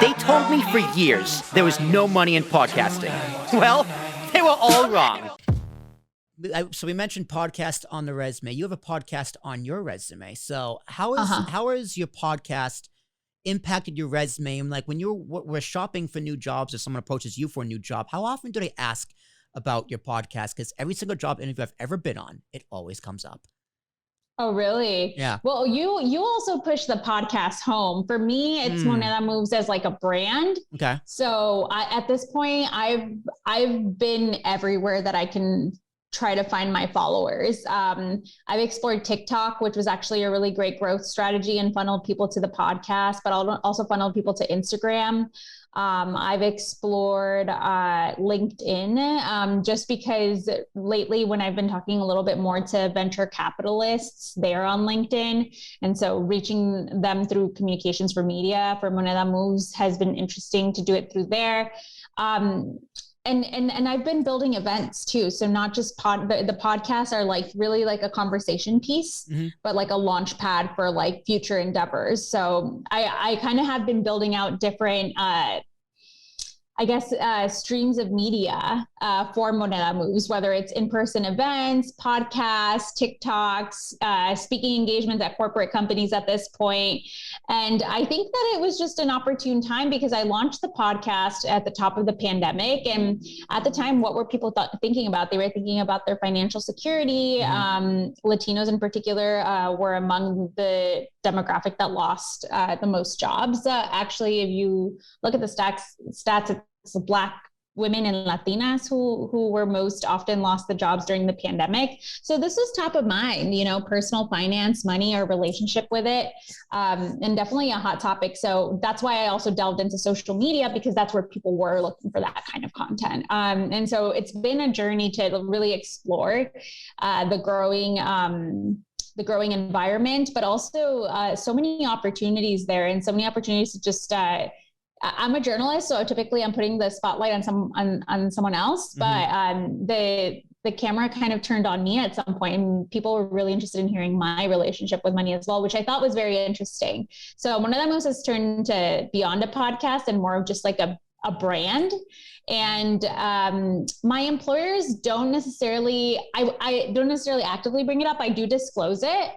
They told me for years there was no money in podcasting. Well, they were all wrong. So we mentioned podcast on the resume. You have a podcast on your resume. So how is your podcast impacted your resume? And like when you were shopping for new jobs or someone approaches you for a new job, how often do they ask about your podcast? Because every single job interview I've ever been on, it always comes up. Oh, really? Yeah. Well, you also push the podcast home. For me, it's Moneda Moves as like a brand. Okay. So at this point, I've been everywhere that I can try to find my followers. I've explored TikTok, which was actually a really great growth strategy and funneled people to the podcast, but also funneled people to Instagram. I've explored LinkedIn just because lately when I've been talking a little bit more to venture capitalists, they're on LinkedIn. And so reaching them through communications for media for Moneda Moves has been interesting to do it through there. And I've been building events too. So not just the podcasts are like really like a conversation piece, but like a launch pad for like future endeavors. So I kind of have been building out different, streams of media for Moneda Moves, whether it's in-person events, podcasts, TikToks, speaking engagements at corporate companies at this point. And I think that it was just an opportune time because I launched the podcast at the top of the pandemic. And at the time, what were people thinking about? They were thinking about their financial security. Latinos in particular were among the demographic that lost the most jobs. Actually, if you look at the stats, it's Black women and Latinas who were most often lost the jobs during the pandemic. So this was top of mind, personal finance, money, our relationship with it, and definitely a hot topic. So that's why I also delved into social media because that's where people were looking for that kind of content. And so it's been a journey to really explore the growing environment, but also so many opportunities there and so many opportunities to just, I'm a journalist, so typically I'm putting the spotlight on someone else, but the camera kind of turned on me at some point and people were really interested in hearing my relationship with money as well, which I thought was very interesting. So one of them has turned to beyond a podcast and more of just like a brand. And my employers don't necessarily, I don't necessarily actively bring it up. I do disclose it.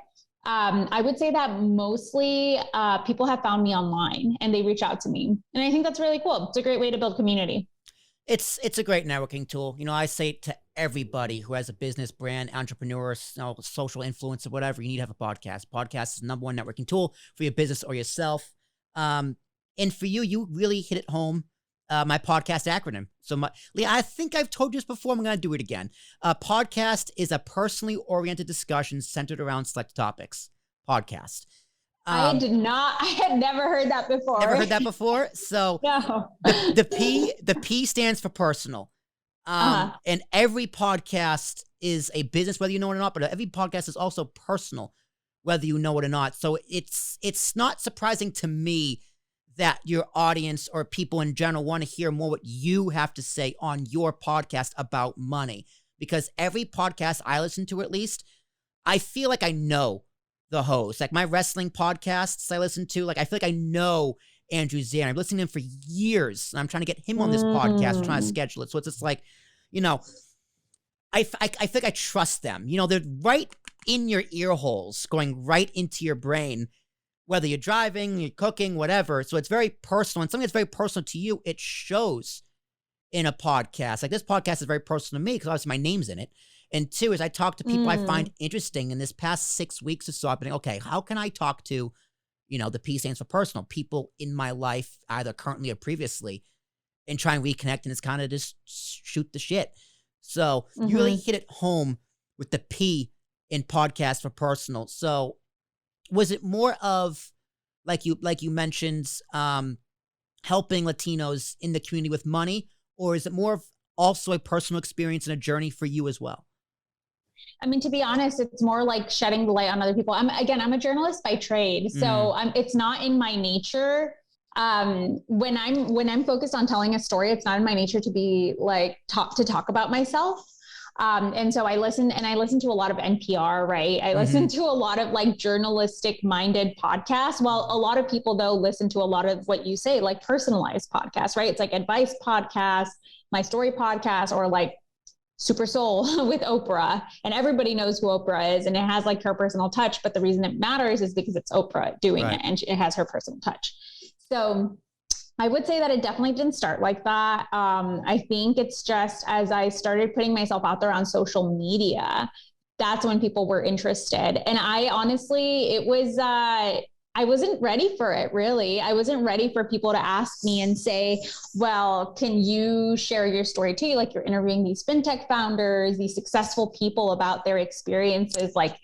I would say that mostly people have found me online and they reach out to me. And I think that's really cool. It's a great way to build community. It's a great networking tool. I say to everybody who has a business, brand, entrepreneur, social influencer, whatever, you need to have a podcast. Podcast is the number one networking tool for your business or yourself. And for you really hit it home. My podcast acronym. So Leah, I think I've told you this before. I'm going to do it again. Podcast is a personally oriented discussion centered around select topics. Podcast. I had never heard that before. Never heard that before? So no. the P stands for personal. And every podcast is a business, whether you know it or not, but every podcast is also personal, whether you know it or not. So it's not surprising to me that your audience or people in general want to hear more what you have to say on your podcast about money. Because every podcast I listen to, at least, I feel like I know the host. Like my wrestling podcasts I listen to, like I feel like I know Andrew Zan. I've listened to him for years, and I'm trying to get him on this podcast. I'm trying to schedule it. So it's just like, I feel like I trust them. They're right in your ear holes, going right into your brain, whether you're driving, you're cooking, whatever. So it's very personal. And something that's very personal to you, it shows in a podcast. Like this podcast is very personal to me because obviously my name's in it. And two is I talk to people I find interesting. In this past 6 weeks or so, I've been okay, how can I talk to, the P stands for personal, people in my life, either currently or previously, and try and reconnect, and it's kind of just shoot the shit. So you really hit it home with the P in podcast for personal. So was it more of, like you mentioned, helping Latinos in the community with money, or is it more of also a personal experience and a journey for you as well? I mean, to be honest, it's more like shedding the light on other people. I'm a journalist by trade, so it's not in my nature. When I'm focused on telling a story, it's not in my nature to be like talk about myself. And so I listen to a lot of NPR, right? I listen to a lot of like journalistic minded podcasts. While a lot of people though listen to a lot of what you say, like personalized podcasts, right? It's like advice podcasts, My Story podcast, or like Super Soul with Oprah. And everybody knows who Oprah is, and it has like her personal touch. But the reason it matters is because it's Oprah doing it, and it has her personal touch. So I would say that it definitely didn't start like that. I think it's just as I started putting myself out there on social media, that's when people were interested. And I honestly, it was, I wasn't ready for it, really. I wasn't ready for people to ask me and say, well, can you share your story too? Like, you're interviewing these fintech founders, these successful people about their experiences. Like,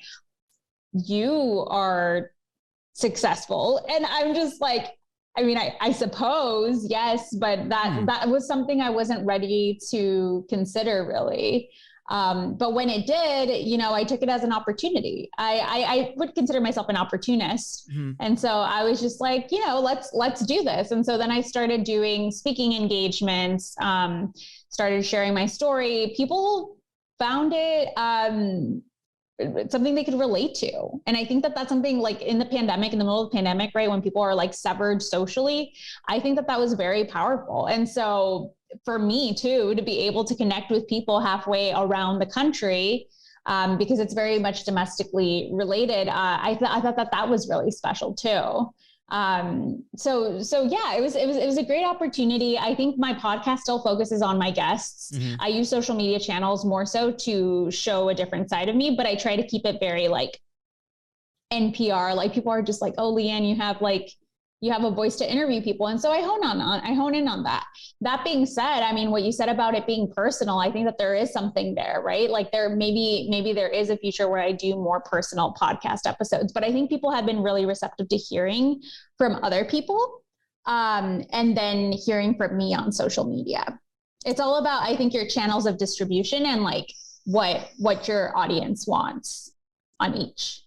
you are successful. And I'm just like, I mean, I suppose, yes, but that was something I wasn't ready to consider, really. But when it did, you know, I took it as an opportunity. I would consider myself an opportunist. And so I was just like, you know, let's do this. And so then I started doing speaking engagements, started sharing my story. People found it something they could relate to. And I think that that's something like in the pandemic, in the middle of the pandemic, right? When people are like severed socially, I think that that was very powerful. And so for me too, to be able to connect with people halfway around the country, because it's very much domestically related, I thought that that was really special too. So yeah, it was a great opportunity. I think my podcast still focuses on my guests. I use social media channels more so to show a different side of me, but I try to keep it very like NPR. Like, people are just like, oh, Lyanne, you have a voice to interview people. And so I hone in on that. That being said, I mean, what you said about it being personal, I think that there is something there, right? Like, maybe there is a future where I do more personal podcast episodes, but I think people have been really receptive to hearing from other people, and then hearing from me on social media. It's all about, I think, your channels of distribution and like what your audience wants on each.